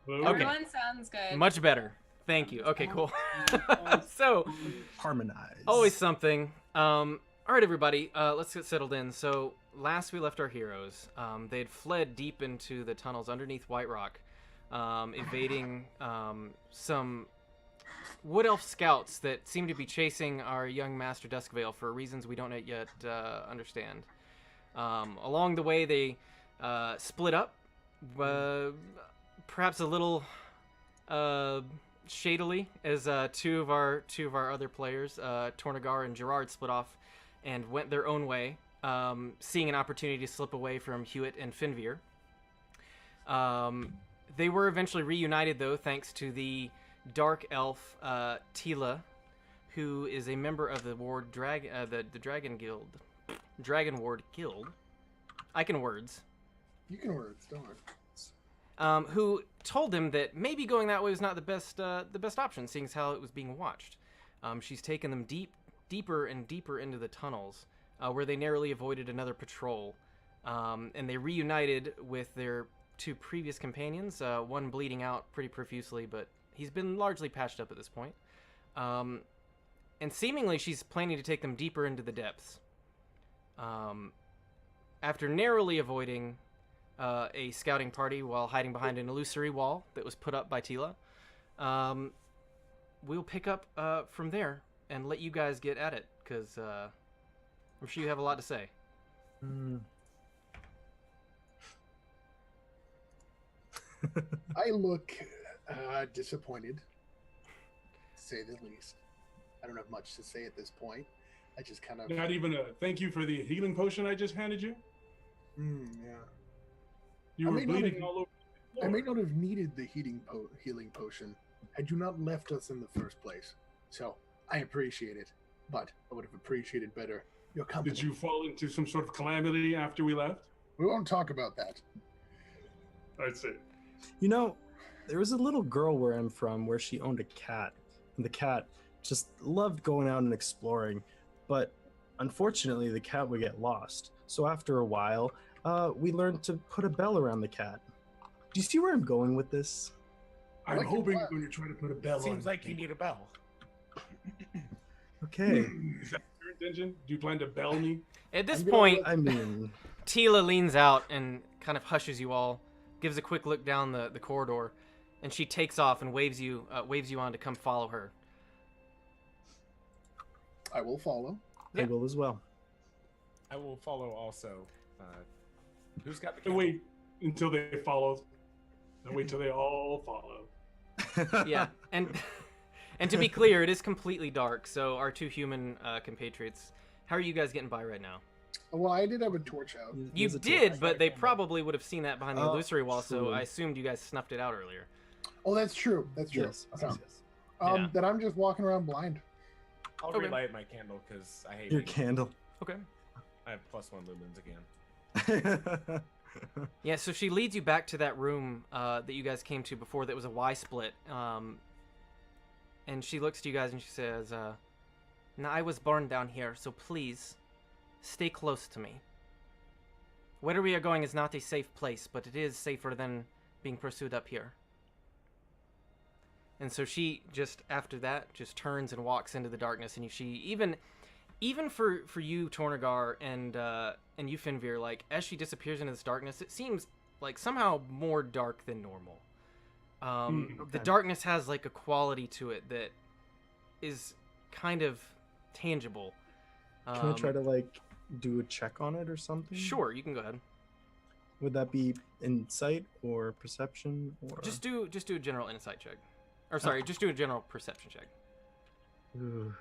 Okay. Everyone sounds good. Much better. Thank you. Okay, cool. So, Harmonize. always something. All right, everybody. Let's get settled in. So, last we left our heroes, they'd fled deep into the tunnels underneath White Rock, evading some Wood Elf scouts that seem to be chasing our young Master Duskvale for reasons we don't yet understand. Along the way, they split up, perhaps a little shadily, as two of our other players, Tornagar and Gerard, split off and went their own way, seeing an opportunity to slip away from Hewitt and Finveer. They were eventually reunited, though, thanks to the Dark Elf Tila, who is a member of the the Dragon Guild, Dragon Ward Guild. I can words. You can words, don't worry. Who told him that maybe going that way was not the best option, seeing as how it was being watched. She's taken them deeper and deeper into the tunnels, where they narrowly avoided another patrol, and they reunited with their two previous companions, one bleeding out pretty profusely, but he's been largely patched up at this point. And seemingly she's planning to take them deeper into the depths. After narrowly avoiding a scouting party while hiding behind an illusory wall that was put up by Tila, we'll pick up from there and let you guys get at it, because I'm sure you have a lot to say. I look disappointed, to say the least. I don't have much to say at this point. I just kind of... Not even a thank you for the healing potion I just handed you? yeah. You I were may not bleeding have- all over the I floor. may not have needed the healing potion had you not left us in the first place. So, I appreciate it. But I would have appreciated better your company. Did you fall into some sort of calamity after we left? We won't talk about that. I'd say. You know, there was a little girl where I'm from where she owned a cat, and the cat just loved going out and exploring, but unfortunately the cat would get lost. So after a while, we learned to put a bell around the cat. Do you see where I'm going with this? I'm Like hoping what? when you're trying to put a bell on. Seems like you need a bell. Okay. Is that your intention? Do you plan to bell me? At this I'm gonna point, I mean, Tila leans out and kind of hushes you all, gives a quick look down the corridor, and she takes off and waves you on to come follow her. I will follow. I will as well. I will follow also. Who's got the I candle? wait until they follow. I wait till they all follow. Yeah, and to be clear, it is completely dark. So our two human compatriots, how are you guys getting by right now? Well, I did have a torch out. You There's a did, torch. but they probably would have seen that behind the Oh, illusory wall. So true. I assumed you guys snuffed it out earlier. Oh, that's true. That's true. Yes. Okay. yes. Yeah. Then I'm just walking around blind. I'll Okay. relight my candle because I hate Your being- candle. Okay. I have +1 lumens again. Yeah, so she leads you back to that room that you guys came to before that was a Y split. And she looks to you guys and she says, now I was born down here, so please stay close to me. Where we are going is not a safe place, but it is safer than being pursued up here. And so she just, after that, just turns and walks into the darkness. And she, even for you, Tornagar, and you, Finveer, like, as she disappears into this darkness, it seems like somehow more dark than normal. The darkness has like a quality to it that is kind of tangible. Can I try to like do a check on it or something? Sure, you can go ahead. Would that be insight or perception or Just do a general insight check, or sorry, just do a general perception check. Ooh.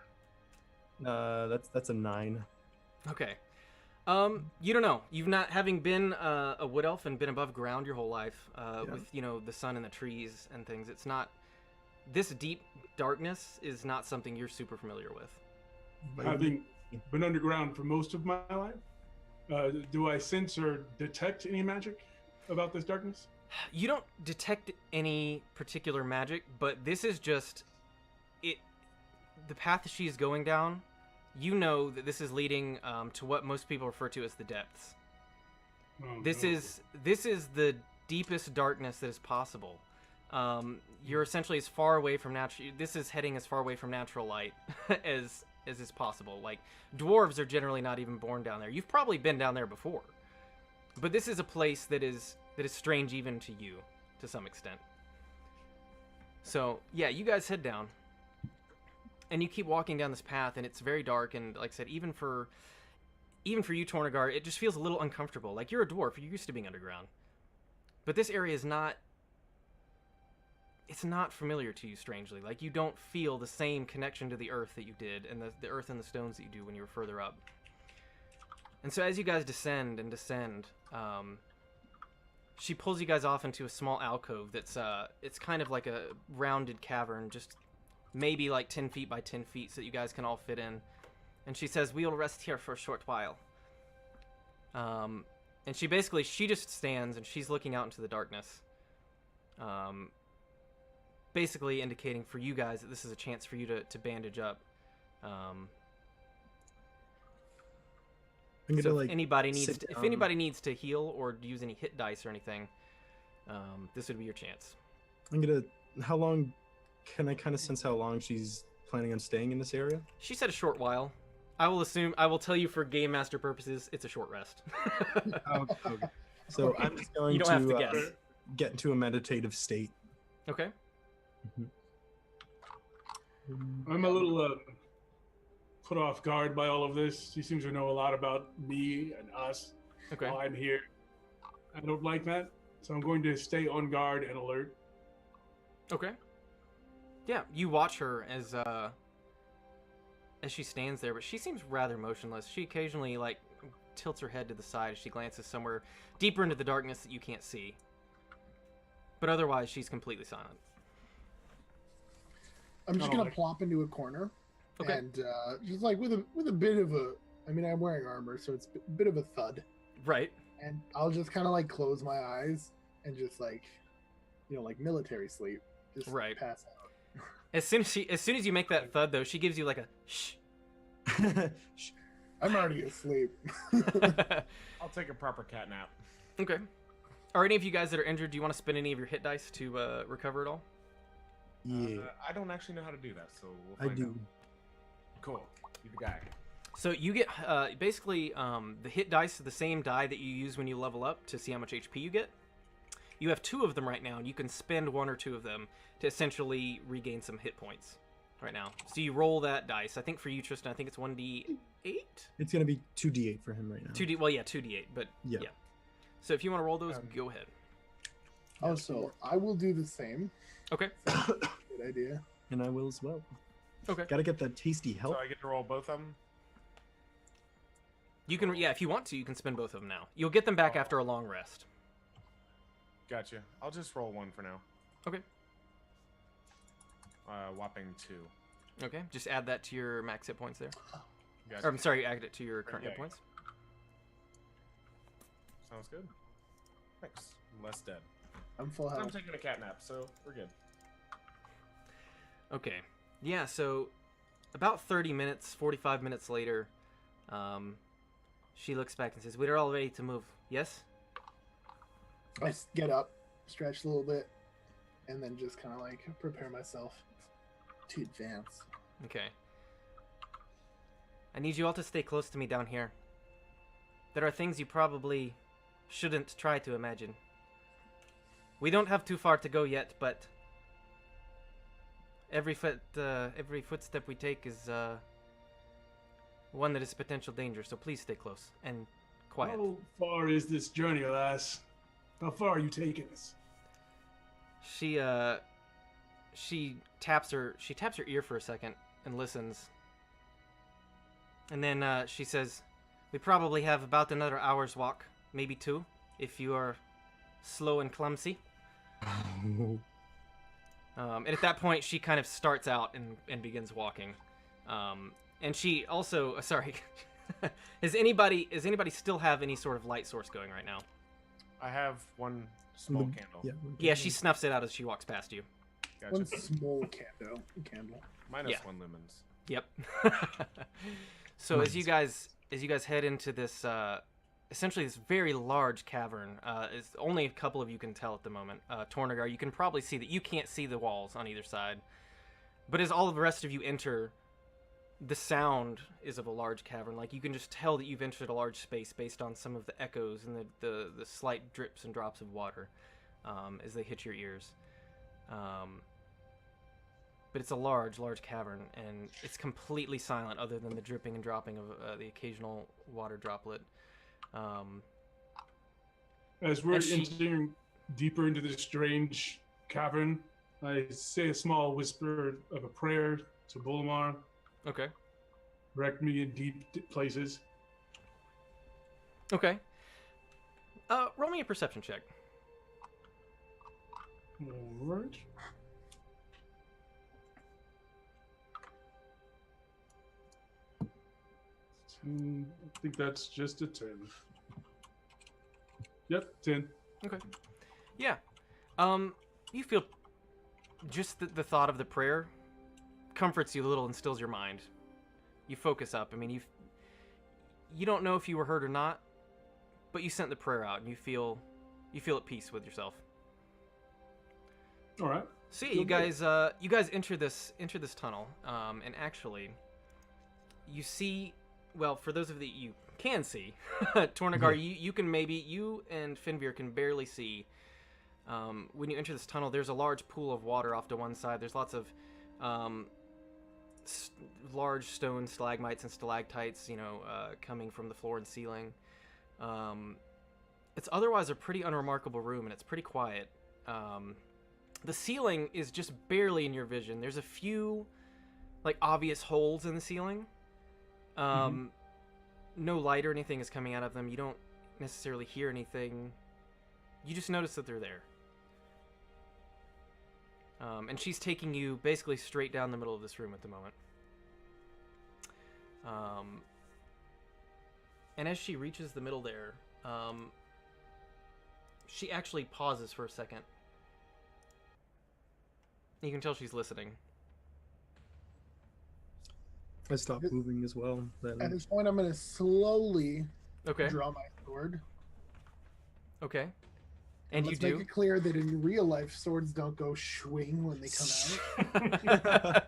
That's a 9. Okay. You don't know. You've not, having been a wood elf and been above ground your whole life, with, you know, the sun and the trees and things, it's not, this deep darkness is not something you're super familiar with. Having been underground for most of my life, do I sense or detect any magic about this darkness? You don't detect any particular magic, but this is just, the path she's going down, you know that this is leading to what most people refer to as the depths. Oh, This no. is the deepest darkness that is possible. You're essentially as far away from natural. This is heading as far away from natural light as is possible. Like, dwarves are generally not even born down there. You've probably been down there before, but this is a place that is strange even to you, to some extent. So yeah, you guys head down, and you keep walking down this path, and it's very dark. And like I said, even for you, Tornagar, it just feels a little uncomfortable. Like, you're a dwarf, you're used to being underground, but this area is not. It's not familiar to you, strangely. Like, you don't feel the same connection to the earth that you did, and the earth and the stones that you do when you were further up. And so as you guys descend and descend, she pulls you guys off into a small alcove that's, it's kind of like a rounded cavern, just maybe like 10 feet by 10 feet, so that you guys can all fit in. And she says, "We will rest here for a short while." And she just stands, and she's looking out into the darkness. Basically indicating for you guys that this is a chance for you to bandage up. I'm gonna, So like, if anybody needs sit if down. anybody needs to heal or use any hit dice or anything, this would be your chance. How long can I kind of sense how long she's planning on staying in this area? She said a short while. I will tell you for game master purposes, it's a short rest. Okay. So I'm just going You don't have to guess. get into a meditative state. Okay. I'm a little put off guard by all of this. She seems to know a lot about me and us Okay. while I'm here. I don't like that, so I'm going to stay on guard and alert. Okay. Yeah, you watch her as she stands there, but she seems rather motionless. She occasionally like tilts her head to the side as she glances somewhere deeper into the darkness that you can't see. But otherwise, she's completely silent. I'm just Oh, gonna like- plop into a corner, Okay. and just like with a bit of a. I mean, I'm wearing armor, so it's a bit of a thud, Right. and I'll just kind of like close my eyes and just like, like military sleep, just Right. pass out. As soon as you make that thud, though, she gives you like a shh. I'm already asleep. I'll take a proper cat nap. Okay. Are any of you guys that are injured, do you want to spend any of your hit dice to recover at all? Yeah, I don't actually know how to do that, so we'll I find do. out. Cool. You the guy. So you get basically the hit dice are the same die that you use when you level up to see how much HP you get. You have 2 of them right now, and you can spend 1 or 2 of them to essentially regain some hit points right now. So you roll that dice. I think for you, Tristan, I think it's 1d8? It's gonna be 2d8 for him right now. 2d, well, yeah, 2d8, but yeah. Yeah. So if you want to roll those, go ahead. Also, I will do the same. Okay. Good idea. And I will as well. Okay. Gotta get that tasty help. So I get to roll both of them? You can, yeah, if you want to, you can spend both of them now. You'll get them back after a long rest. Gotcha. I'll just roll 1 for now. Okay. Whopping 2. Okay. Just add that to your max hit points there. Gotcha. Or, I'm sorry, add it to your current hit Okay. points. Sounds good. Thanks. I'm less dead. I'm full I'm health. taking a cat nap, so we're good. Okay. Yeah, so about 30 minutes, 45 minutes later, she looks back and says, "We're all ready to move. Yes?" I get up, stretch a little bit, and then just kind of like prepare myself to advance. Okay. I need you all to stay close to me down here. There are things you probably shouldn't try to imagine. We don't have too far to go yet, but every footstep we take is one that is potential danger. So please stay close and quiet. How far is this journey, lass? How far are you taking us? She taps her ear for a second and listens. And then she says, "We probably have about another hour's walk, maybe 2, if you are slow and clumsy." And at that point, she kind of starts out and begins walking. And she also, sorry, does anybody still have any sort of light source going right now? I have 1 small The- candle. Yeah. Yeah, she snuffs it out as she walks past you. Gotcha. One small candle. Minus Yeah. 1 lumens. Yep. So as you guys head into this essentially this very large cavern. Is only a couple of you can tell at the moment. Tornagar, you can probably see that you can't see the walls on either side. But as all of the rest of you enter, the sound is of a large cavern. Like, you can just tell that you've entered a large space based on some of the echoes and the slight drips and drops of water as they hit your ears. But it's a large cavern, and it's completely silent other than the dripping and dropping of the occasional water droplet. As we're entering deeper into this strange cavern, I say a small whisper of a prayer to Bolamar. Okay. Direct me in deep places. Okay. Roll me a perception check. All right. I think that's just a 10. Yep, 10. Okay. Yeah. You feel just the thought of the prayer comforts you a little and stills your mind. You focus up. I mean, you don't know if you were hurt or not, but you sent the prayer out and you feel at peace with yourself. All right. So yeah, you guys enter this tunnel, and actually, you see. Well, for those of you can see, Tornagar, you and Finveer can barely see. When you enter this tunnel, there's a large pool of water off to one side. There's lots of large stone stalagmites and stalactites, coming from the floor and ceiling. It's otherwise a pretty unremarkable room, and it's pretty quiet. The ceiling is just barely in your vision. There's a few, obvious holes in the ceiling. No light or anything is coming out of them. You don't necessarily hear anything. You just notice that they're there. And she's taking you basically straight down the middle of this room at the moment. And as she reaches the middle there, she actually pauses for a second. You can tell she's listening. I stopped moving as well. At this point, I'm going to slowly draw my sword. Okay. And let's you do? make it clear that in real life, swords don't go swing when they come out.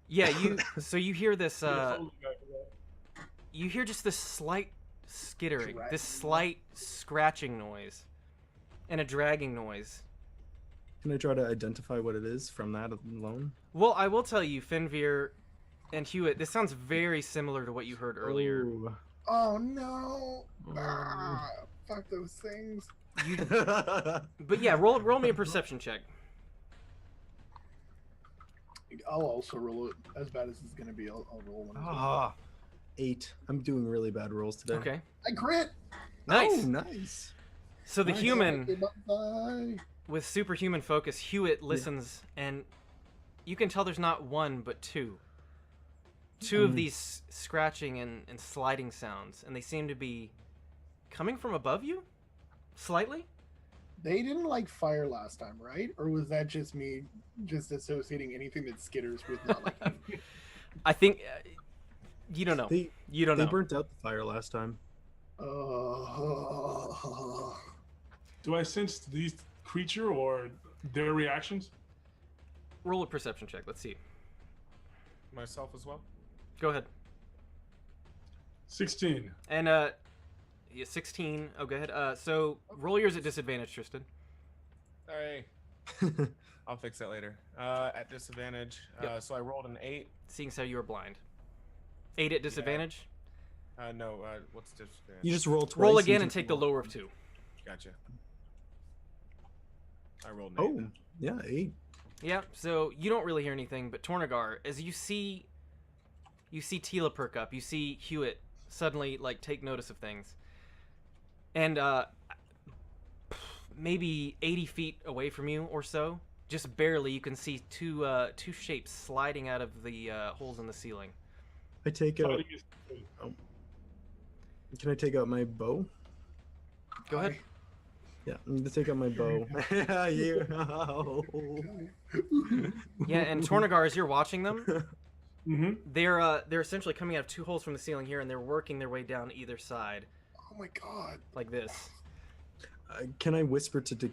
Yeah, so you hear this, you hear just this slight skittering, this slight scratching noise, and a dragging noise. Can I try to identify what it is from that alone? Well, I will tell you, Finveer and Hewitt, this sounds very similar to what you heard earlier. Ooh. Oh no! Fuck those things. But yeah, roll me a perception check. I'll also roll it. As bad as it's gonna be, I'll roll one. 8. I'm doing really bad rolls today. Okay. I crit! Nice. Oh, nice. So the Nice. human, Bye. with superhuman focus, Hewitt listens, and you can tell there's not one, but two. Two of these scratching and sliding sounds, and they seem to be coming from above you? Slightly? They didn't like fire last time, right? Or was that just me just associating anything that skitters with not liking? I think... you don't know. You don't know. They burnt out the fire last time. Do I sense these creature or their reactions? Roll a perception check. Let's see. Myself as well. Go ahead. 16. And, 16. Oh, go ahead. So, roll yours at disadvantage, Tristan. Hey. I'll fix that later. At disadvantage. So I rolled an 8. Seeing as how you are blind. 8 at disadvantage? No, what's disadvantage? You just roll twice. Roll again and take the lower of 2. Gotcha. I rolled an 8. Oh, yeah, 8. Yeah, so you don't really hear anything, but Tornagar, as you see Tila perk up, you see Hewitt suddenly, take notice of things. And, maybe 80 feet away from you or so, just barely, you can see two shapes sliding out of the holes in the ceiling. I take out... Can I take out my bow? Go ahead. Yeah, I'm gonna take out my bow. Yeah, and Tornagar, as you're watching them, Mm-hmm. they're essentially coming out of 2 holes from the ceiling here, and they're working their way down either side. Oh my god. like this. Can I whisper to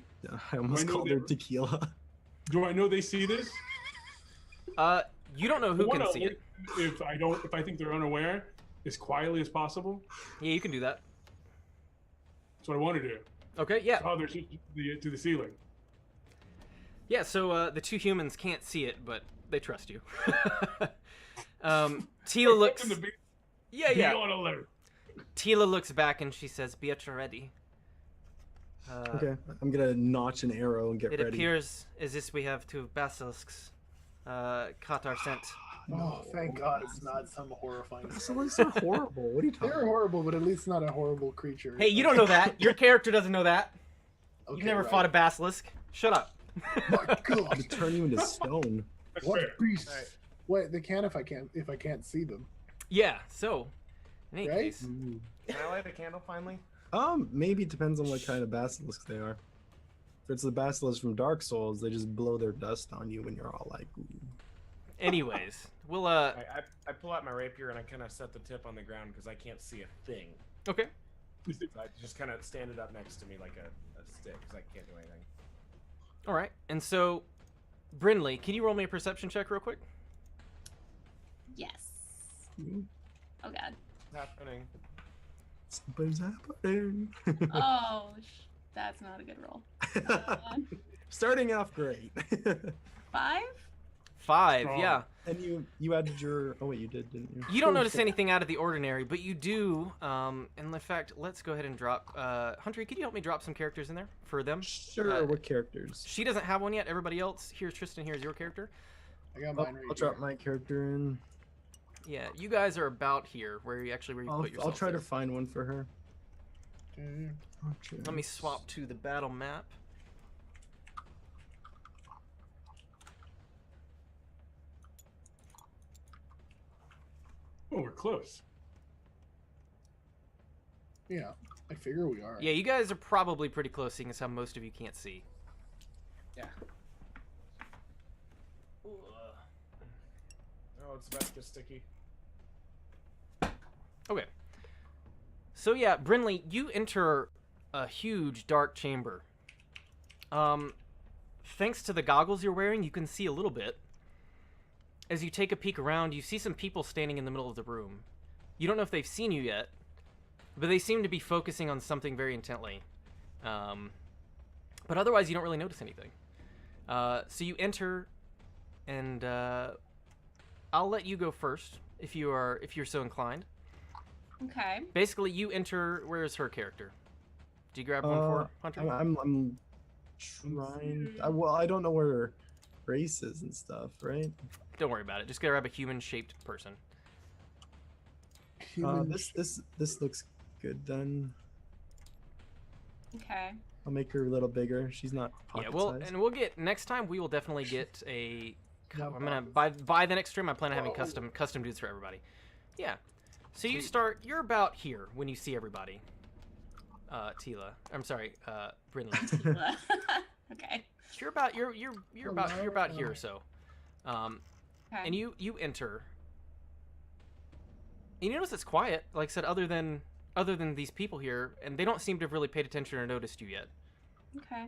I almost know called her that- Tequila. Do I know they see this? You don't know who One, can see it. If I think they're unaware, as quietly as possible. Yeah, you can do that. That's what I want to do. Okay, yeah. Oh, they're to the ceiling. Yeah, so the two humans can't see it, but they trust you. Tila looks... In the big- Yeah, be yeah. on alert. Tila looks back and she says, "Be at your ready." Okay, I'm gonna notch an arrow and get It ready. appears as if we have two basilisks caught our scent. Oh, thank God it's not some horrifying. Basilisks are horrible. What are you talking They're about? horrible, but at least not a horrible creature. Hey, you don't know that. Your character doesn't know that. Okay, You've never right. fought a basilisk. Shut up. My God. To turn you into stone. That's What fair. beasts? Alright. Wait, they can if I can't see them. Yeah, so, in any Right? case, Ooh. Can I light a candle finally? Maybe it depends on what kind of basilisks they are. If it's the basilisk from Dark Souls, they just blow their dust on you when you're all like, ooh. anyways, we'll, I pull out my rapier and I kind of set the tip on the ground because I can't see a thing. okay. So I just kind of stand it up next to me like a stick because I can't do anything. All right, and so, Brinley, can you roll me a perception check real quick? Yes. Ooh, Oh god. It's happening. something's happening. Oh, that's not a good roll. Starting off great. 5? 5, Strong. yeah. And you added your. Oh wait, you did, didn't you? You don't notice anything out of the ordinary, but you do. And in fact, let's go ahead and drop. Hunter, could you help me drop some characters in there for them? Sure. What characters? She doesn't have one yet. Everybody else. Here's Tristan. Here's your character. I got I'll, mine right I'll drop my character in. Yeah, you guys are about here, where you put yourself. I'll try to there. find one for her. here. Let me swap to the battle map. Oh, we're close. Yeah, I figure we are. Yeah, you guys are probably pretty close, seeing as how most of you can't see. Yeah. Oh, it's about to get sticky. Okay. So yeah, Brinley, you enter a huge dark chamber. Thanks to the goggles you're wearing, you can see a little bit. As you take a peek around, you see some people standing in the middle of the room. You don't know if they've seen you yet, but they seem to be focusing on something very intently. But otherwise, you don't really notice anything. So you enter, and I'll let you go first if you're so inclined. Okay. Basically, you enter. Where is her character? Do you grab one for her, Hunter? I'm trying. I don't know where her race is and stuff, right? Don't worry about it. Just grab a human-shaped person. Human This looks good then. Okay. I'll make her a little bigger. She's not Yeah, pocket well, size. and we'll get next time. We will definitely get a. No I'm gonna problem. by the next stream. I plan on having Whoa. custom dudes for everybody. Yeah. So you start. You're about here when you see everybody. Tila. I'm sorry, Brinley. Okay. You're about here or so. Okay. And you enter. And you notice it's quiet. Like I said, other than these people here, and they don't seem to have really paid attention or noticed you yet. Okay.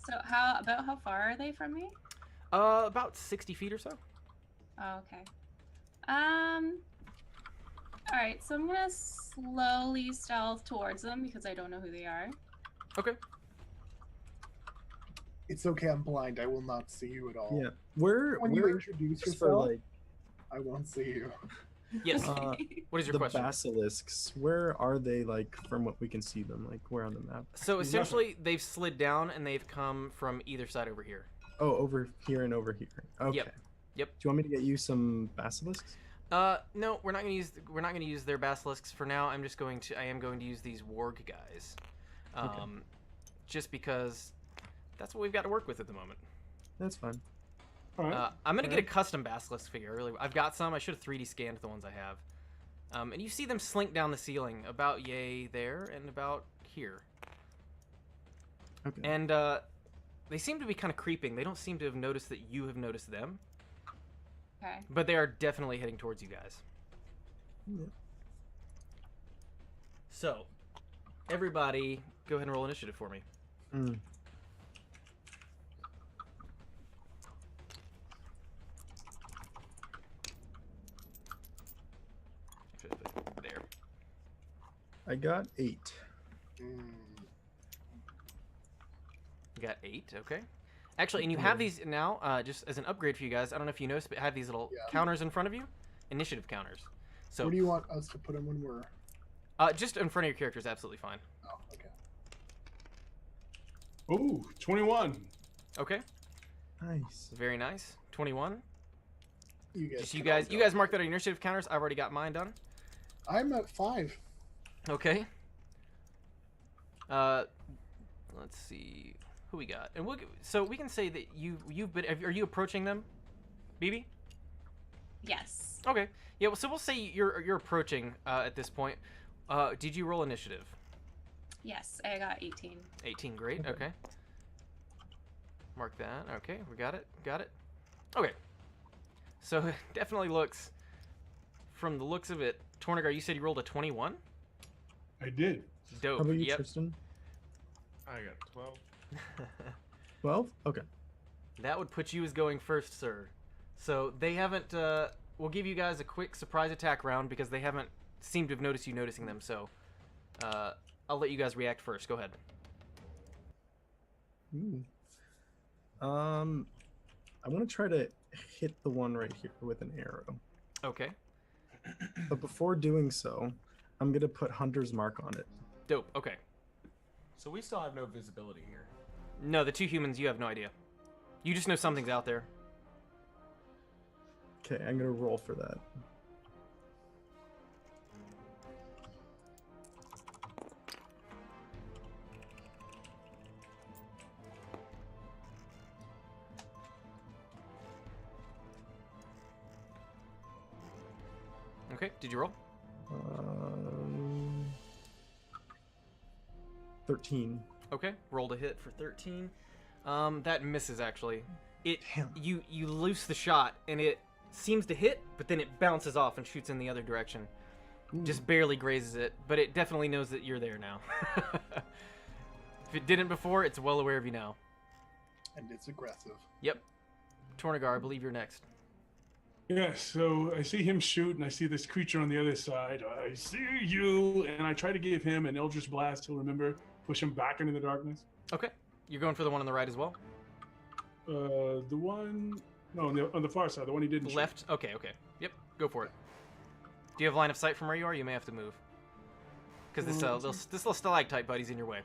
So how far are they from me? About 60 feet or so. Oh, okay. All right. So I'm gonna slowly stealth towards them because I don't know who they are. Okay. It's okay, I'm blind. I will not see you at all. Yeah, where When you introduce just for yourself, like I won't see you. Yes. uh, What is your the question? basilisks? Where are they? Like from what we can see them, like where on the map? So essentially, they've slid down and they've come from either side over here. Oh, over here and over here. Okay. Yep. Do you want me to get you some basilisks? No, we're not gonna use their basilisks for now. I am going to use these warg guys, just because that's what we've got to work with at the moment. That's fine. All right. I'm gonna get a custom basilisk figure. Really, I've got some. I should have 3D scanned the ones I have. And you see them slink down the ceiling, about yay there and about here. Okay. And they seem to be kind of creeping. They don't seem to have noticed that you have noticed them, Okay. but they are definitely heading towards you guys. Yeah. So, Everybody, go ahead and roll initiative for me. Mm. There. I got 8. Mm. You got 8, okay. Actually, and you have these now, just as an upgrade for you guys. I don't know if you noticed, but have these little Yeah. counters in front of you. Initiative counters. So, Where do you want us to put them when we're? just in front of your character is absolutely fine. Oh, okay. Ooh, 21. Okay, Nice. very nice. 21. You guys. Just you can all guys, you go. guys mark that on your initiative counters. I've already got mine done. I'm at 5. Okay. Let's see who we got, and so we can say that you've been. Are you approaching them, BB? Yes. Okay. Yeah. Well, so we'll say you're approaching at this point. Did you roll initiative? Yes, I got 18. 18. Great. Okay. Mark that. Okay, we got it. Got it. Okay. So it definitely looks, from the looks of it, Tornagar, you said you rolled a 21. I did. Dope. How about you, Yep. Tristan? I got 12. 12? Okay. That would put you as going first, sir. So they haven't. We'll give you guys a quick surprise attack round because they haven't seemed to have noticed you noticing them. So I'll let you guys react first. Go ahead. Ooh. I want to try to hit the one right here with an arrow. Okay. But before doing so, I'm gonna put Hunter's Mark on it. Dope. Okay. So we still have no visibility here. No, the two humans, you have no idea. You just know something's out there. Okay, I'm gonna roll for that. Okay. Did you roll? 13. Okay. Rolled a hit for 13. That misses actually. It Damn. you loose the shot and it seems to hit, but then it bounces off and shoots in the other direction. Just barely grazes it, but it definitely knows that you're there now. If it didn't before, it's well aware of you now. And it's aggressive. Yep. Tornagar, I believe you're next. Yeah, so I see him shoot, and I see this creature on the other side. I see you, and I try to give him an Eldritch Blast. He'll remember, push him back into the darkness. Okay. You're going for the one on the right as well? The one, no, on the far side, the one he didn't shoot. Left? Okay, okay. Yep, go for it. Do you have line of sight from where you are? You may have to move. Because this little stalactite buddy's in your way.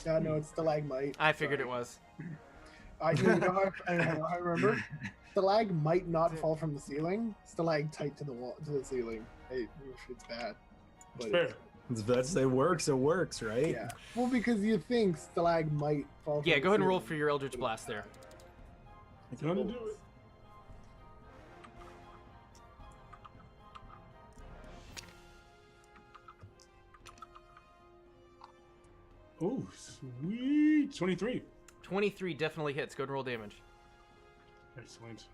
Yeah, no, it's stalagmite. I figured it was. I I remember. Stalag might not fall from the ceiling. Stalactite to the wall, to the ceiling. Hey, it's bad. But Fair. It works, right? yeah. Well, because you think Stalag might fall. From Yeah, the go ahead and roll ceiling, for your Eldritch but it's Blast there. bad. It's gonna do it. Oh, sweet. 23. 23 definitely hits. Go ahead and roll damage. Excellent.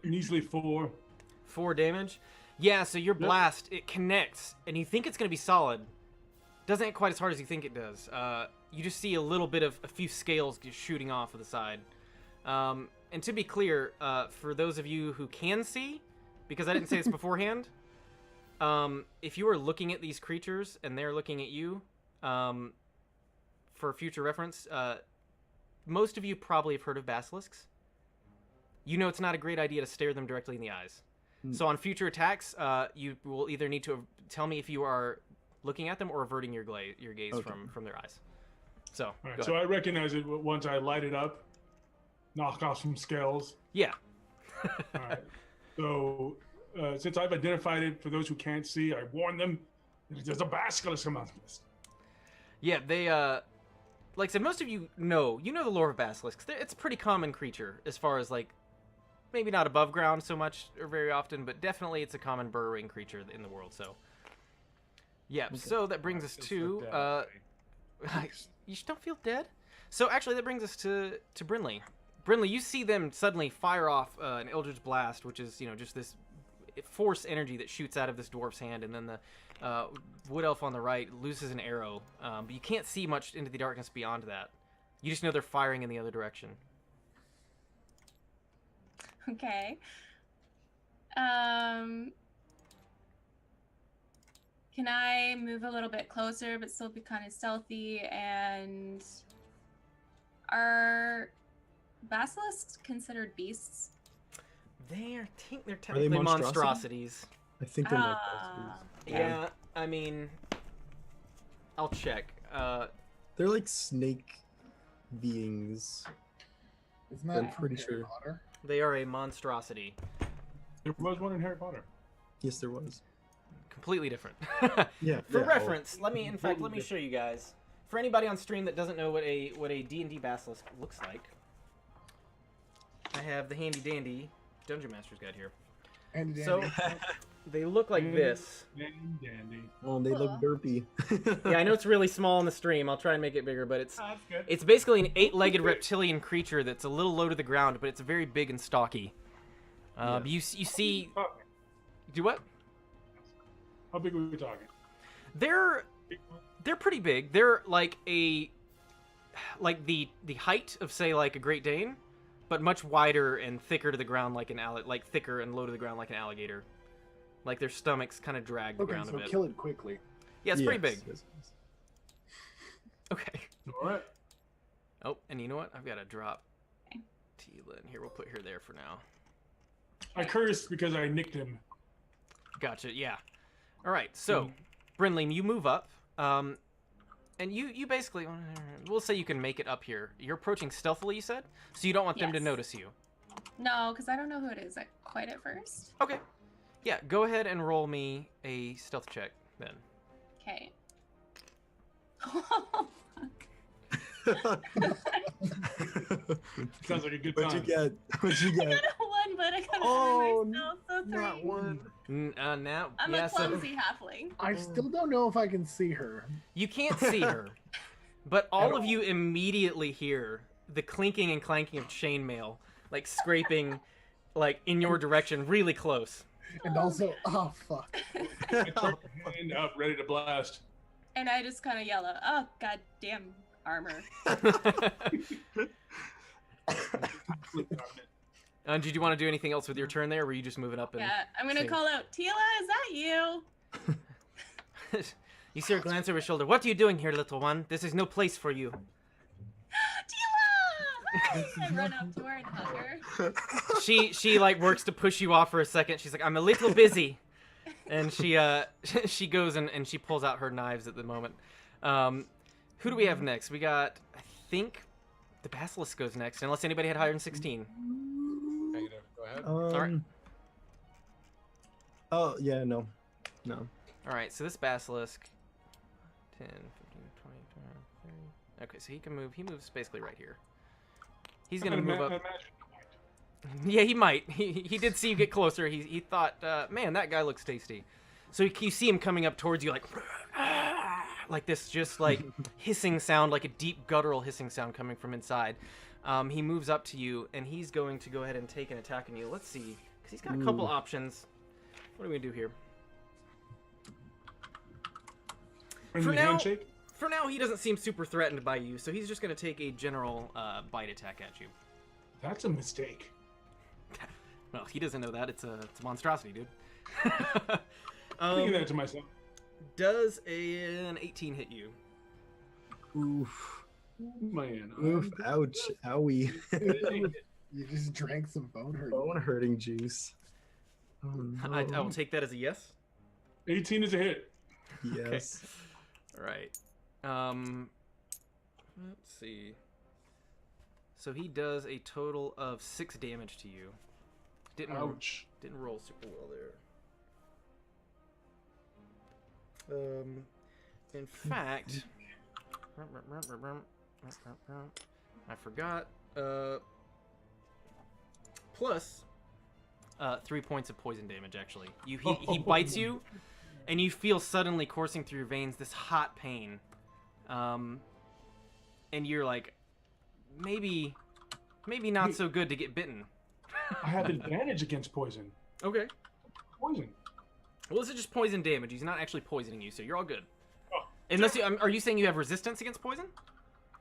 Measly 4. 4 damage. Yeah, so your blast, it connects, and you think it's going to be solid. Doesn't hit quite as hard as you think it does. You just see a little bit of a few scales just shooting off of the side. And to be clear, for those of you who can see, because I didn't say this beforehand, if you are looking at these creatures and they're looking at you, for future reference, most of you probably have heard of basilisks. You know it's not a great idea to stare them directly in the eyes. So on future attacks, you will either need to tell me if you are looking at them or averting your gaze Okay. from their eyes. So, All right, go so ahead. I recognize it once I light it up, knock off some scales. Yeah. All right. So, since I've identified it, for those who can't see, I warn them that there's a basilisk among this. Yeah, they, like I said, most of you know the lore of basilisks. It's a pretty common creature as far as, like, maybe not above ground so much or very often, but definitely it's a common burrowing creature in the world, so. Yeah, so that brings us to, you don't feel dead? So actually that brings us to Brinley. Brinley, you see them suddenly fire off an Eldritch Blast, which is, just this force energy that shoots out of this dwarf's hand, and then the wood elf on the right loses an arrow. But you can't see much into the darkness beyond that. You just know they're firing in the other direction. Okay. Can I move a little bit closer but still be kind of stealthy? And are basilisks considered beasts? They're technically monstrosities? monstrosities. I think they're not. Yeah, I mean, I'll check. They're like snake beings. Isn't that I'm from pretty Harry sure. Potter? They are a monstrosity. There was one in Harry Potter. Yes, there was. Completely different. Yeah. For yeah, reference, let me show you guys. For anybody on stream that doesn't know what a D&D basilisk looks like, I have the handy dandy Dungeon Master's Guide here. Handy dandy. So they look like this. Dandy. Oh, they look derpy. Yeah, I know it's really small in the stream. I'll try and make it bigger, but That's good. it's basically an 8-legged reptilian creature that's a little low to the ground, but it's very big and stocky. You see, do what? How big are we talking? They're pretty big. They're like the height of, say, like a Great Dane, but much wider and thicker to the ground, like thicker and low to the ground like an alligator. Like their stomachs kind of drag the Okay, ground so a bit. kill it quickly. Yeah, it's pretty big. Yes. Okay. All right. Oh, and you know what? I've got to drop Tila in here. We'll put her there for now. I cursed because I nicked him. Gotcha. Yeah. All right. So, Brinley, you move up, and you basically, we'll say you can make it up here. You're approaching stealthily, you said, so you don't want them to Yes. notice you. No, because I don't know who it is quite at first. Okay. Yeah. Go ahead and roll me a stealth check then. Okay. Sounds like a good What'd you time. get? What'd you I get? got a 1, but I got Oh, myself, so 3. Not one. Now, I'm yeah, a so clumsy halfling. I still don't know if I can see her. you can't see her, but all of you immediately hear the clinking and clanking of chainmail, like scraping, like in your direction, really close. And also, oh fuck. I turn my hand up, ready to blast. And I just kind of yell out, "Oh, goddamn armor!" Did you want to do anything else with your turn there, or were you just moving up? And Yeah, I'm gonna seeing- call out, "Tila, is that you?" You see her glance over her shoulder. What are you doing here, little one? This is no place for you. Tila! I run up to her and hug her. She like works to push you off for a second. She's like, I'm a little busy, and she goes and she pulls out her knives at the moment. Who do we have next? We got, I think, the basilisk goes next, unless anybody had higher than 16. Negative. Go ahead. right. Oh yeah, no. All right, so this basilisk, 10, 15, 20, 30. Okay, so he can move. He moves basically right here. He's gonna move up. Yeah, he might. He did see you get closer. He thought, man, that guy looks tasty. So you see him coming up towards you like this, just like hissing sound, like a deep guttural hissing sound coming from inside. He moves up to you, and he's going to go ahead and take an attack on you. Let's see, because he's got a couple options. What are we gonna do here? Friendly now- handshake? For now, he doesn't seem super threatened by you, so he's just gonna take a general bite attack at you. That's a mistake. Well, he doesn't know that. It's a monstrosity, dude. Thinking that to myself. Does an 18 hit you? Oof. Man. Oof. Ouch. Owie. You just drank some bone hurt. Bone hurting juice. Oh, no. I will take that as a yes. 18 is a hit. Yes. All right. Let's see. So he does a total of 6 damage to you. Didn't Ouch. roll super well there. In fact, I forgot. Plus 3 points of poison damage. Actually, he bites you, and you feel suddenly coursing through your veins this hot pain. And you're like, maybe not so good to get bitten. I have advantage against poison. Okay. poison. Well, this is just poison damage. He's not actually poisoning you, so you're all good. Oh, Unless you, are you saying you have resistance against poison?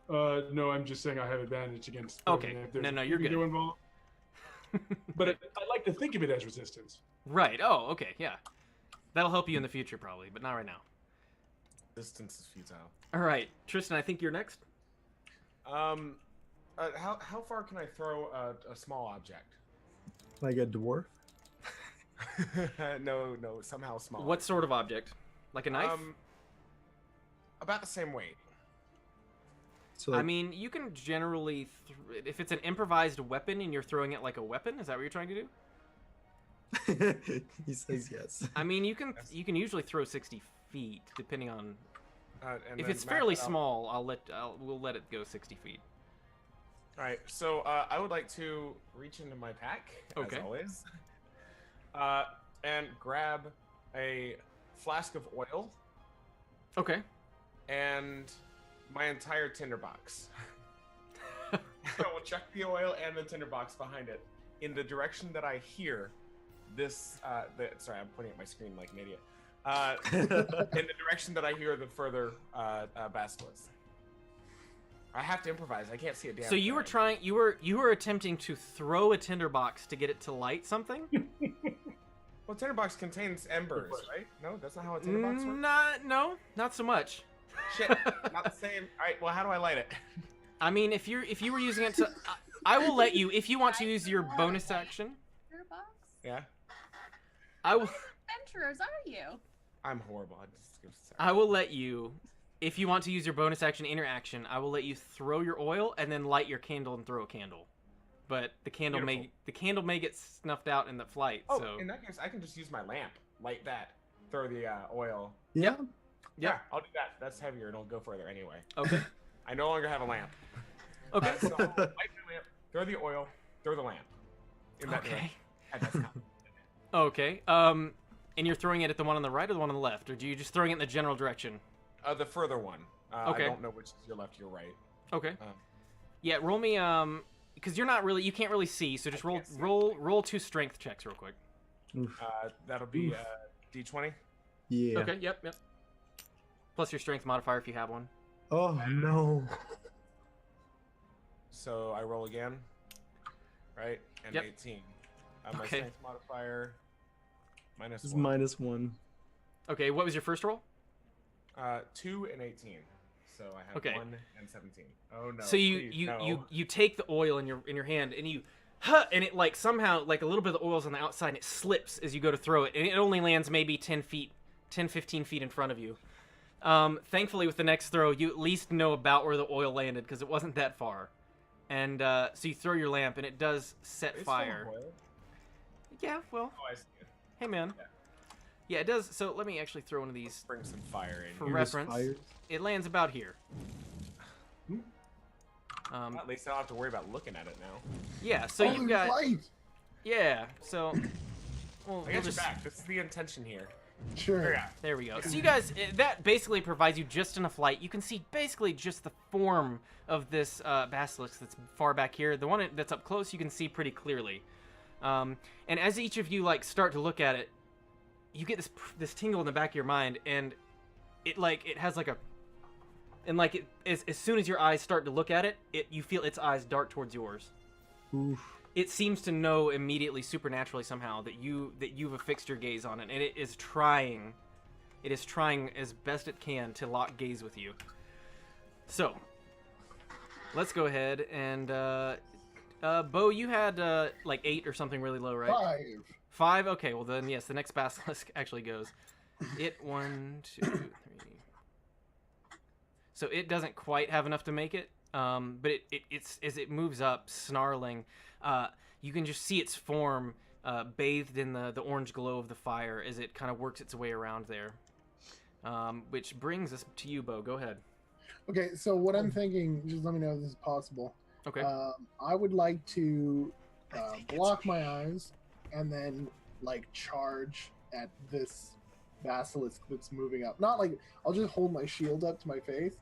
No, I'm just saying I have advantage against. Okay. poison if there's No, a you're Pikachu good. Involved. But I like to think of it as resistance. Right. Oh, okay. Yeah. That'll help you in the future, probably, but not right now. Distance is futile. All right, Tristan, I think you're next. How far can I throw a small object? Like a dwarf? No, somehow small. What sort of object? Like a knife? About the same weight. So I mean, you can generally, if it's an improvised weapon and you're throwing it like a weapon, is that what you're trying to do? he says yes. I mean, you can usually throw 60 feet, depending on. And If then it's map fairly it out. small, we'll let it go 60 feet. All right, so I would like to reach into my pack, Okay. as always, and grab a flask of oil Okay. and my entire tinderbox. I will chuck the oil and the tinderbox behind it in the direction that I hear this. Sorry, I'm pointing at my screen like an idiot. In the direction that I hear the further basilisk. I have to improvise. I can't see a damn. So you were thing. you were attempting to throw a tinderbox to get it to light something? Well, tinderbox contains embers, right? No, that's not how a tinderbox works. Not so much. Shit, not the same. All right, well, how do I light it? I mean, if you were using it to, I will let you if you want to use your bonus action. Your box? Yeah, I will. Adventurers, are you? I'm horrible. Sorry. I will let you, if you want to use your bonus action interaction, I will let you throw your oil and then light your candle and throw a candle. But the candle may get snuffed out in the flight. Oh, so in that case, I can just use my lamp, light that, throw the oil. Yeah. Yeah, I'll do that. That's heavier, and it'll go further anyway. okay, I no longer have a lamp. okay, So I'll light my lamp, throw the oil, throw the lamp. In that okay, direction. And that's how- okay. And you're throwing it at the one on the right or the one on the left, or do you just throwing it in the general direction? The further one. Okay. I don't know which is your left, your right. Okay. Um, Yeah, roll me because you can't really see, so just I roll can't see. roll 2 strength checks real quick. Oof. That'll be D20. Yeah. Okay, yep. Plus your strength modifier if you have one. Oh no. So I roll again. Right? And Yep. 18. My Okay. strength modifier minus It's 1. -1. Okay, what was your first roll? 2 and 18. So I have Okay. 1 and 17. Oh no. So please, no. you take the oil in your hand and you and it like somehow like a little bit of the oil's on the outside and it slips as you go to throw it and it only lands maybe 10 15 feet in front of you. Thankfully with the next throw you at least know about where the oil landed because it wasn't that far. And so you throw your lamp and it does set It's fire. full of oil? Yeah, well, Oh, I see it. hey man. Yeah. Yeah, it does. So let me actually throw one of these Bring some fire in. for here. reference. fired. It lands about here. At least I don't have to worry about looking at it now. Yeah, so Oh, you've got light. yeah. So I we'll got your just back. This is the intention here. Sure. Yeah. there we go. So you guys, that basically provides you just enough light. You can see basically just the form of this basilisk that's far back here. The one that's up close, you can see pretty clearly. And as each of you like start to look at it, you get this tingle in the back of your mind, and it has like a, and like it as soon as your eyes start to look at it, you feel its eyes dart towards yours. Oof. It seems to know immediately, supernaturally somehow, that you've affixed your gaze on it, and it is trying as best it can to lock gaze with you. So, let's go ahead and Bo, you had like 8 or something really low, right? 5. 5? Okay, well then yes, the next basilisk actually goes. It 1, 2, 3. So it doesn't quite have enough to make it, but it's as it moves up, snarling. You can just see its form bathed in the orange glow of the fire as it kind of works its way around there. Which brings us to you, Bo. Go ahead. Okay, so what I'm thinking, just let me know if this is possible. Okay. I would like to block my eyes and then like charge at this basilisk that's moving up. Not like I'll just hold my shield up to my face.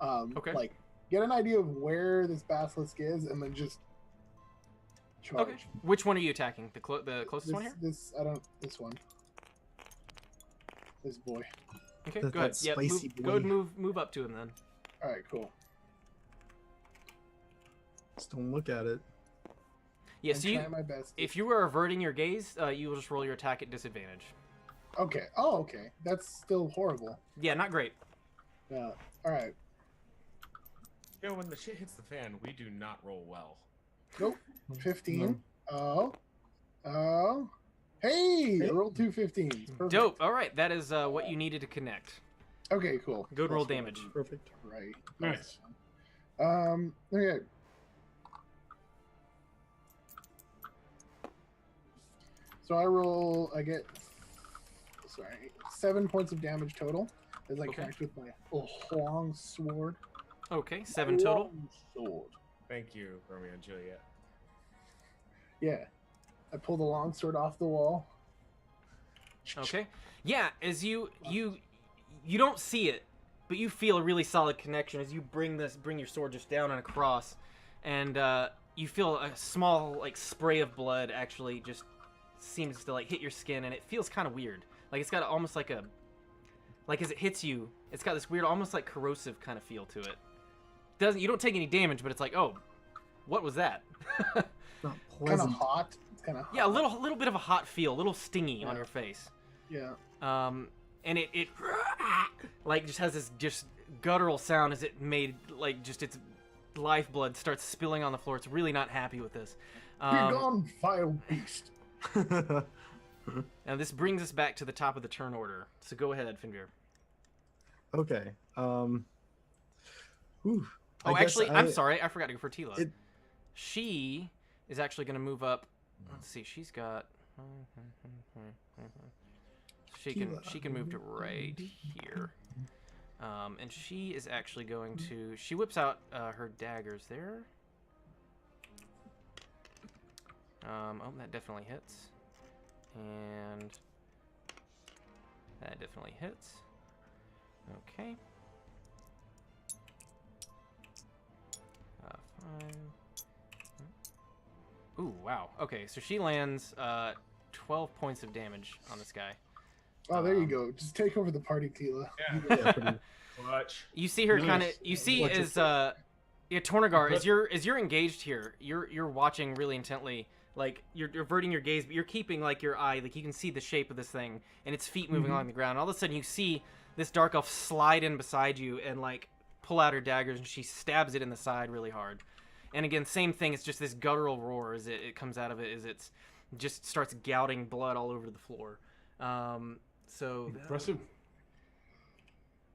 Okay. Like get an idea of where this basilisk is and then just charge. Okay. Which one are you attacking? The closest one here? This one. this boy. Okay, That- go ahead. that Yeah, spicy go ahead, boy. move up to him then. All right, cool. Just don't look at it. Yeah, I'm so you, trying my best. if you were averting your gaze, you will just roll your attack at disadvantage. Okay. Oh, okay. That's still horrible. Yeah, not great. Yeah. All right. You know, when the shit hits the fan, we do not roll well. Nope. 15. Oh. Oh. Hey! I rolled 2 15s. Perfect. Dope. All right, that is what you needed to connect. Okay, cool. Good roll That's what I damage. need. Perfect. Right. Nice. Okay. So I get 7 points of damage total as I Okay. connect with my long sword. Okay, 7 total. Long sword. Thank you, Romeo and Juliet. Yeah. I pull the long sword off the wall. Okay. Yeah, as you don't see it, but you feel a really solid connection as you bring your sword just down and across, and you feel a small like spray of blood actually just seems to like hit your skin, and it feels kind of weird. Like it's got almost like as it hits you, it's got this weird, almost like corrosive kind of feel to it. You don't take any damage, but it's like, oh, what was that? Not Kind of pleasant. hot. It's kind of Yeah, a little bit of a hot feel, a little stingy on Yeah. your face. Yeah. And it like just has this just guttural sound as it made like just its lifeblood starts spilling on the floor. It's really not happy with this. Be gone, vile beast. And this brings us back to the top of the turn order. So go ahead, Finveer. Okay. Whew. Oh, I guess actually, I'm sorry. I forgot to go for Tila. It- She is actually going to move up. Let's see. She's got. She can move to right here. And she is actually going to. She whips out her daggers there. Oh, that definitely hits. And that definitely hits. Okay. 5. Ooh, wow. Okay, so she lands 12 points of damage on this guy. Oh, there you go. Just take over the party, Tila. Yeah. Yeah, pretty- Clutch. You see her Nice. kind of. You see Watch as it. yeah, Tornagar, as you're engaged here, you're watching really intently. Like you're averting your gaze, but you're keeping like your eye, like you can see the shape of this thing and its feet moving along the ground. All of a sudden, you see this dark elf slide in beside you and like pull out her daggers, and she stabs it in the side really hard. And again, same thing. It's just this guttural roar as it comes out of it, as it's just starts gouting blood all over the floor. So Impressive.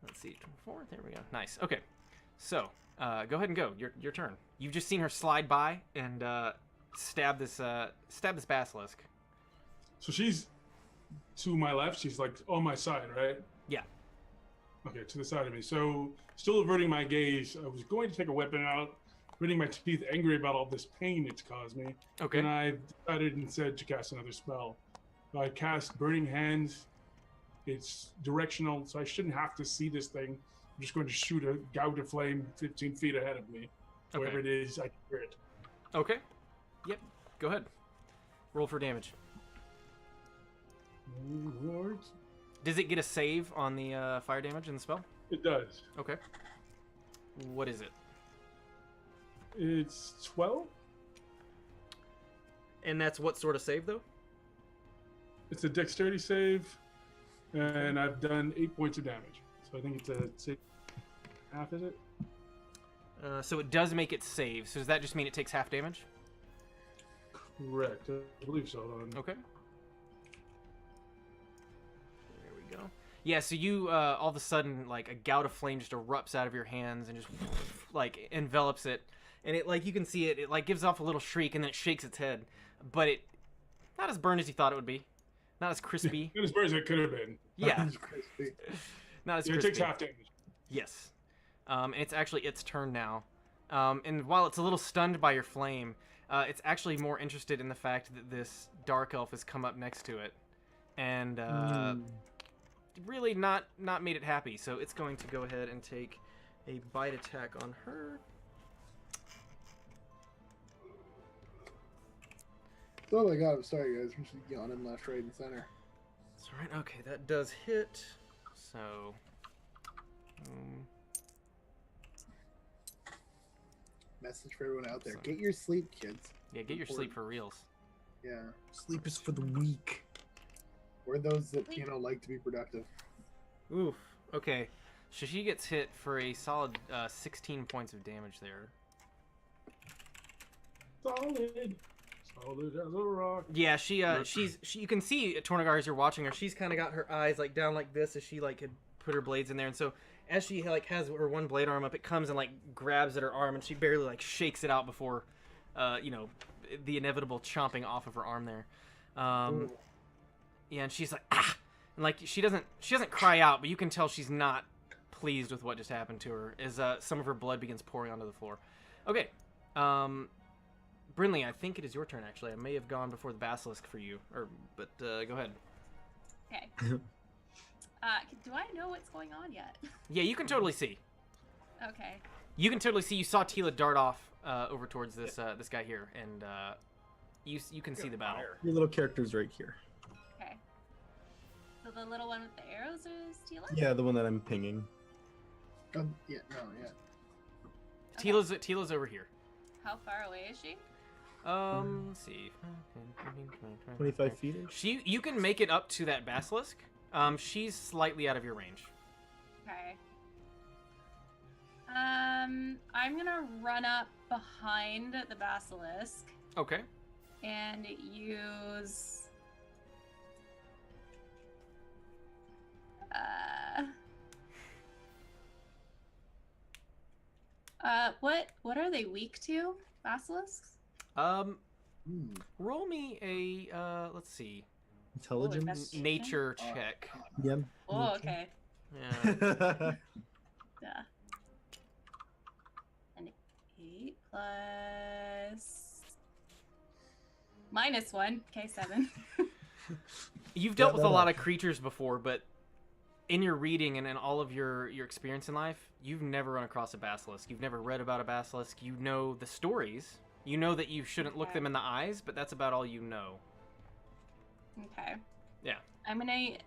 let's see, 4. There we go. Nice. Okay, so go ahead and go. Your turn. You've just seen her slide by and stab this basilisk. So she's to my left. She's like on my side, right? Yeah. Okay, to the side of me. So still averting my gaze, I was going to take a weapon out, gritting my teeth, angry about all this pain it's caused me. Okay. And I decided instead to cast another spell. I cast Burning Hands. It's directional, so I shouldn't have to see this thing. I'm just going to shoot a gout of flame 15 feet ahead of me. Wherever it is, I can hear it. Okay. Yep. Go ahead. Roll for damage. Lord. Does it get a save on the fire damage in the spell? It does. Okay. What is it? It's 12. And that's what sort of save though? It's a dexterity save, and I've done 8 points of damage. So I think it's a save. Half, is it? So it does make it save. So does that just mean it takes half damage? Correct. I believe so. Okay. There we go. Yeah, so you all of a sudden like a gout of flame just erupts out of your hands and just like envelops it, and it like you can see it like gives off a little shriek and then it shakes its head, but it not as burned as you thought it would be, not as crispy. Not as bad as it could have been. Yeah, It's crispy. not as It crispy. takes half damage. Yes. And it's actually its turn now. And while it's a little stunned by your flame, it's actually more interested in the fact that this dark elf has come up next to it, and really not made it happy. So it's going to go ahead and take a bite attack on her. Oh my god, I'm sorry guys. I'm just yawning left, right, and center. That's right. Okay, that does hit. So. Message for everyone out there: So- get your sleep, kids. Yeah, get your sleep for reals. Yeah, Sleep is for the weak. or those that like to be productive. Oof. Okay. So she gets hit for a solid 16 points of damage there. Solid. Solid as a rock. Yeah, she you can see Tornagar as you're watching her. She's kind of got her eyes like down like this as she like had put her blades in there, and so as she like has her one blade arm up, it comes and like grabs at her arm, and she barely like shakes it out before, the inevitable chomping off of her arm there. Yeah, and she's like ah, and like she doesn't cry out, but you can tell she's not pleased with what just happened to her as some of her blood begins pouring onto the floor. Okay, Brinley, I think it is your turn actually. I may have gone before the basilisk for you, but go ahead. Okay. Do I know what's going on yet? Yeah, you can totally see. Okay. You can totally see. You saw Tila dart off over towards this this guy here, and you can see the battle. Your little character's right here. Okay. So the little one with the arrows is Tila? Yeah, the one that I'm pinging. Yeah, no, yeah. Okay. Tila's over here. How far away is she? Let's see. 25 feet. You can make it up to that basilisk. She's slightly out of your range. Okay. I'm gonna run up behind the basilisk Okay. and use what are they weak to? Basilisks? Roll me a let's see, Intelligence. nature check. Yeah. Oh, okay. Yeah. Yeah. An 8 plus -1. Okay, 7. You've dealt Yeah, with a that lot of creatures before, but in your reading and in all of your experience in life, you've never run across a basilisk. You've never read about a basilisk. You know the stories. You know that you shouldn't look Okay. them in the eyes, but that's about all you know. Okay. Yeah. I'm gonna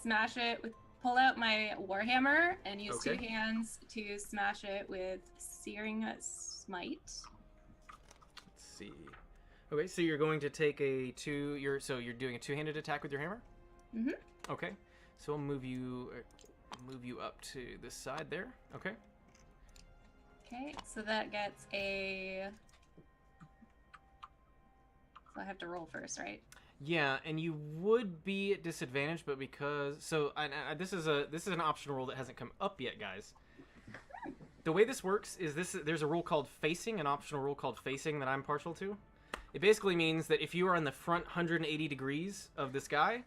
smash it with pull out my warhammer and use Okay. 2 hands to smash it with searing smite. Let's see. Okay, so you're going to take a you're doing a two-handed attack with your hammer? Mhm. Okay. So I'll move you up to this side there. Okay. Okay, so that gets a. So I have to roll first, right? Yeah, and you would be at disadvantage, but because this is an optional rule that hasn't come up yet, guys. The way this works is there's a rule called facing, an optional rule called facing that I'm partial to. It basically means that if you are in the front 180 degrees of this guy,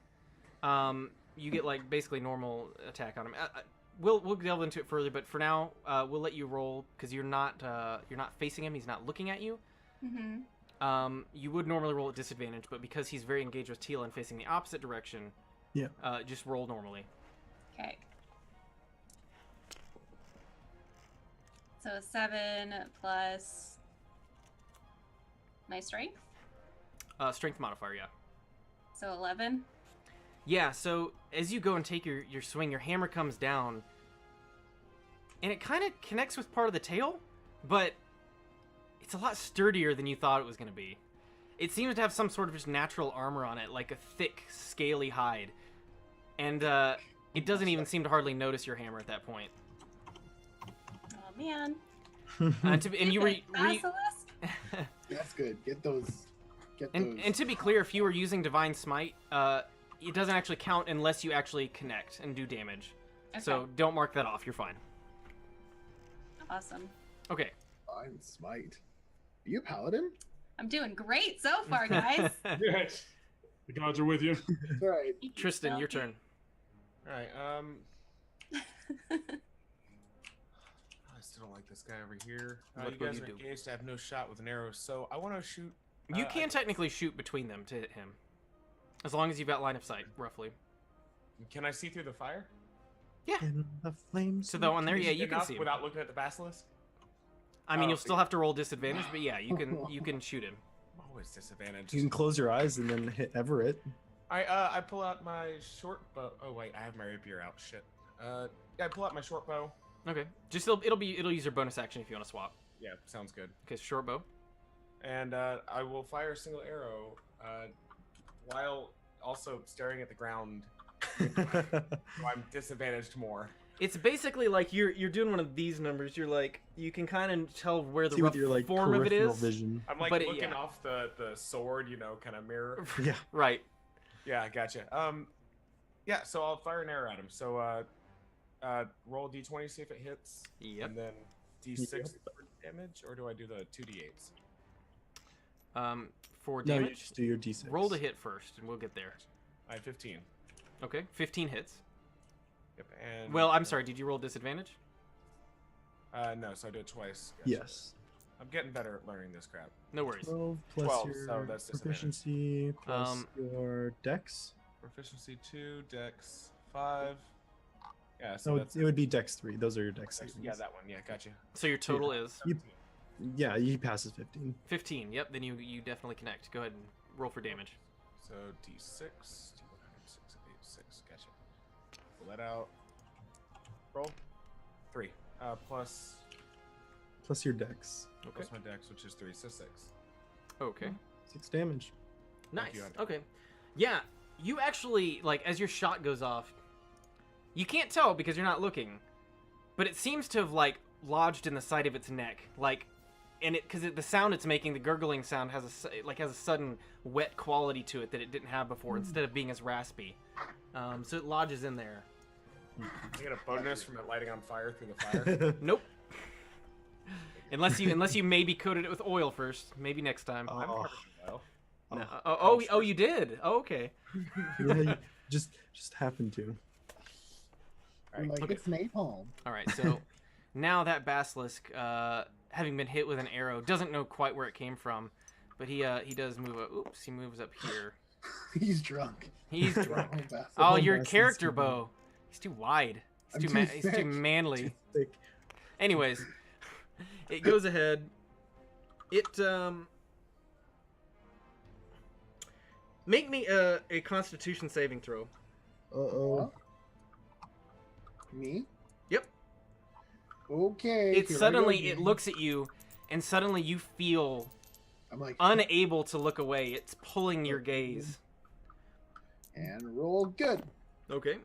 you get like basically normal attack on him. We'll delve into it further, but for now, we'll let you roll because you're not facing him. He's not looking at you. Mm-hmm. You would normally roll at disadvantage, but because he's very engaged with Tila and facing the opposite direction, Yeah. Just roll normally. Okay. So 7 plus my strength, Strength modifier, yeah. so 11. Yeah, so as you go and take your swing, your hammer comes down, and it kind of connects with part of the tail, but it's a lot sturdier than you thought it was going to be. It seems to have some sort of just natural armor on it, like a thick, scaly hide. And it doesn't even seem to hardly notice your hammer at that point. Oh man. And you were... Basilisk? That's good. Get those. And to be clear, if you were using Divine Smite, it doesn't actually count unless you actually connect and do damage. Okay. So don't mark that off. You're fine. Awesome. Okay. Fine smite. Are you a paladin? I'm doing great so far, guys. Yes. The gods are with you. That's right. Tristan, your turn. All right. I still don't like this guy over here. What You will guys you are do? engaged. I have no shot with an arrow, so I want to shoot. You can technically shoot between them to hit him. As long as you've got line of sight, roughly. Can I see through the fire? In the flames. So the one there, yeah, you can Enough see him. without looking at the basilisk. I mean, Oh, you'll still have to roll disadvantage, but yeah, you can shoot him. Always disadvantage. You can close your eyes and then hit Everett. I pull out my short bow. Oh wait, I have my rapier out. Shit. Yeah, I pull out my short bow. Okay. Just it'll use your bonus action if you want to swap. Yeah, sounds good. Okay, short bow. And I will fire a single arrow while also staring at the ground. So I'm disadvantaged more. It's basically like you're doing one of these numbers. You're like you can kind of tell where the See rough with your like form of it peripheral is. vision. I'm like But looking yeah. off the sword, kind of mirror. Yeah. Right. Yeah, gotcha. Yeah, so I'll fire an arrow at him. So roll d20, see if it hits. Yep. And then d6 Yep. for damage, or do I do the 2d8s? For No, you damage, just do your d6. roll the hit first, and we'll get there. I have 15. Okay, 15 hits. Yep. And Well, I'm sorry. Did you roll disadvantage? no, so I do it twice. Gotcha. Yes. I'm getting better at learning this crap. No worries. 12 plus 12, your so that's disadvantage. proficiency plus your dex. Proficiency 2, dex 5. Yeah, so So that's it would be dex 3. Those are your dex actually, savings. yeah, that one. Yeah, gotcha. So your total is 17. Yeah, he passes 15. 15. Yep. Then you definitely connect. Go ahead and roll for damage. So d6, d106, 6. Gotcha. Pull that out. Roll 3. Plus Plus your dex. Okay. plus my dex, which is 3, so 6. Okay. 6 damage. Nice. you, Hunter. Okay. Yeah. You actually like as your shot goes off. You can't tell because you're not looking, but it seems to have like lodged in the side of its neck, like, and because the sound it's making, the gurgling sound has a sudden wet quality to it that it didn't have before. Instead of being as raspy, so it lodges in there. I get a bonus from it lighting on fire through the fire. Nope. Unless you maybe coated it with oil first, maybe next time. I'm Oh. covered in oil. No. Oh, Oh, you did. Oh, okay. Yeah, you just happened to. All right. Like Okay. it's napalm. All right, so now that basilisk, having been hit with an arrow, doesn't know quite where it came from, but he does move up. Oops, he moves up here. He's drunk. He's Oh, drunk. bastard. Oh, whole your basilisk character is bow. He's too wide. I'm He's too he's too thick. manly. Thick. Anyways, it goes ahead. It make me a Constitution saving throw. Uh-oh. Me? Yep. Okay. It here I suddenly go it again. looks at you, and suddenly you feel I'm like unable to look away. It's pulling your gaze. and roll good. Okay.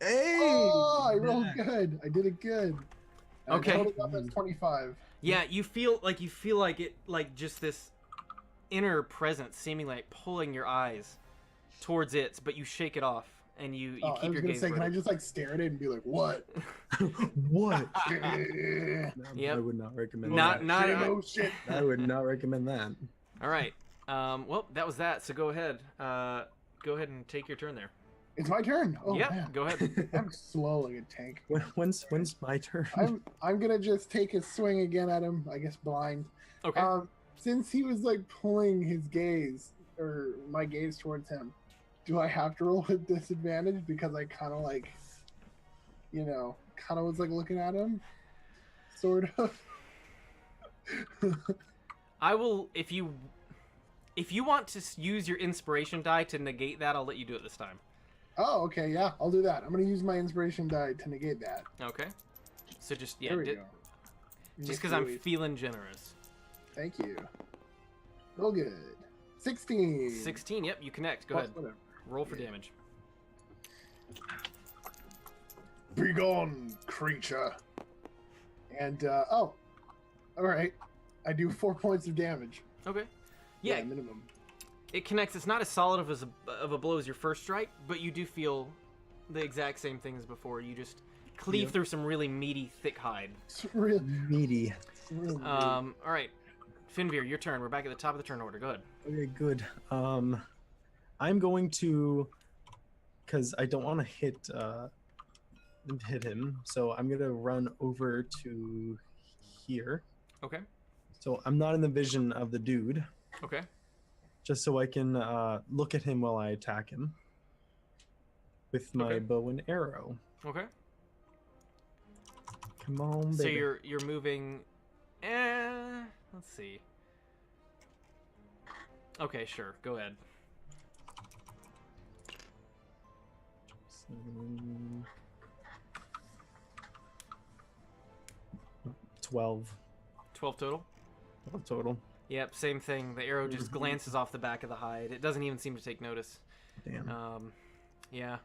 Hey! Oh, I rolled good. I did it good. Okay. Total up as 25. Yeah, you feel like it, like just this inner presence seeming like pulling your eyes towards it, but you shake it off and you Oh, I keep was your gonna gaze. say, can I averted. just like stare at it and be like, "What?" What? Yeah. No, Yep. I would not recommend Not- that. not- Oh shit. I would not recommend that. All right. Well, that was that. So go ahead. Go ahead and take your turn there. It's my turn. Oh Yep. man. Go ahead. I'm slow like a tank. When's my turn? I'm gonna just take a swing again at him. I guess blind. Okay. Since he was like pulling his gaze or my gaze towards him, do I have to roll with disadvantage because I kind of like, kind of was like looking at him, sort of. I will if you want to use your inspiration die to negate that, I'll let you do it this time. Oh, okay, yeah, I'll do that. I'm gonna use my inspiration die to negate that. Okay. So just There we go. just because I'm Nice. feeling generous. Thank you. Real good. 16. 16. Yep. You connect. Go Plus ahead. whatever. Roll for Yeah. damage. Be gone, creature. And all right. I do 4 points of damage. Okay. Yeah. Minimum. It connects. It's not as solid of a blow as your first strike, but you do feel the exact same thing as before. You just cleave Yep. through some really meaty, thick hide. It's real. Meaty. It's real All right, Finveer, your turn. We're back at the top of the turn order. Go ahead. Okay, good. I'm going to, because I don't want to hit him, so I'm gonna run over to here. Okay. So I'm not in the vision of the dude, Okay. just so I can look at him while I attack him with my Okay. bow and arrow. Okay. Come on, So baby. you're moving. Let's see. Okay, sure. Go ahead. Mm, 12. 12 total. 12 total. Yep, same thing. The arrow just glances off the back of the hide. It doesn't even seem to take notice. Damn. Yeah.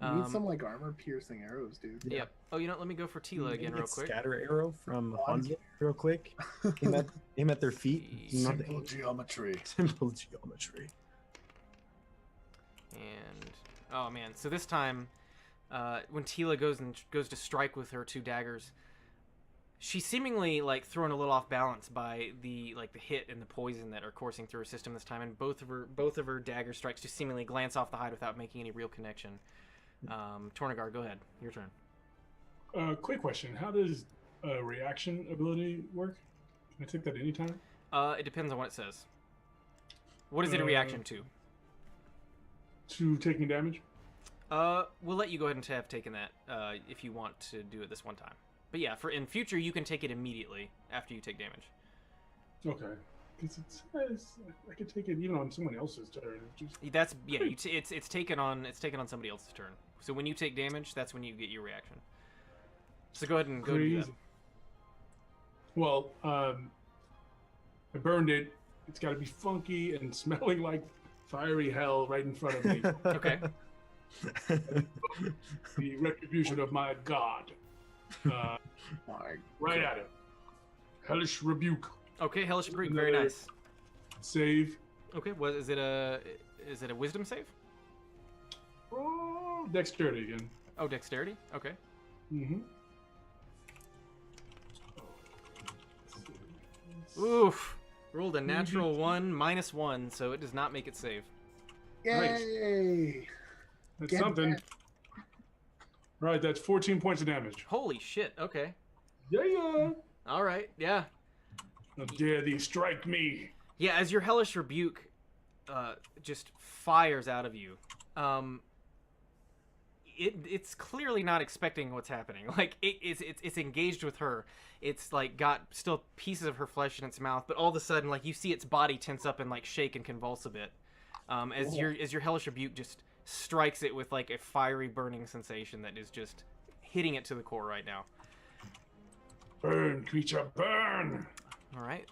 You need some like armor piercing arrows, dude. Yep. Oh, you know what? Let me go for Tila again real quick. Scatter arrow from On. Hanzo real quick. Aim at their feet. Not the Simple geometry. simple geometry. And oh man, so this time, when Tila goes to strike with her 2 daggers, she's seemingly like thrown a little off balance by the hit and the poison that are coursing through her system this time, and both of her dagger strikes just seemingly glance off the hide without making any real connection. Tornagar, go ahead. Your turn. Quick question: how does a reaction ability work? Can I take that anytime? It depends on what it says. What is it a reaction to? To taking damage? We'll let you go ahead and have taken that if you want to do it this one time. But yeah, in future you can take it immediately after you take damage. Okay. Because it says I could take it even on someone else's turn. That's yeah. It's taken on somebody else's turn. So when you take damage, that's when you get your reaction. So go ahead and go do that. Well, I burned it. It's got to be funky and smelling like fiery hell right in front of me. Okay. The retribution of my god. Right at it. Hellish rebuke. Okay, Hellish Rebuke, very nice. Save. Okay, is it a wisdom save? Oh, dexterity again. Oh, dexterity. Okay. Mm-hmm. Oof. Rolled a natural 1 -1, so it does not make it save. Yay! That's Get something. that. Right, that's 14 points of damage. Holy shit. Okay. Yeah. All right. Yeah. How dare thee strike me? Yeah. As your Hellish Rebuke, just fires out of you. It's clearly not expecting what's happening. Like it's engaged with her. It's like got still pieces of her flesh in its mouth, but all of a sudden, like you see its body tense up and like shake and convulse a bit. As your Hellish Rebuke just strikes it with like a fiery burning sensation that is just hitting it to the core right now. Burn, creature, burn! All right.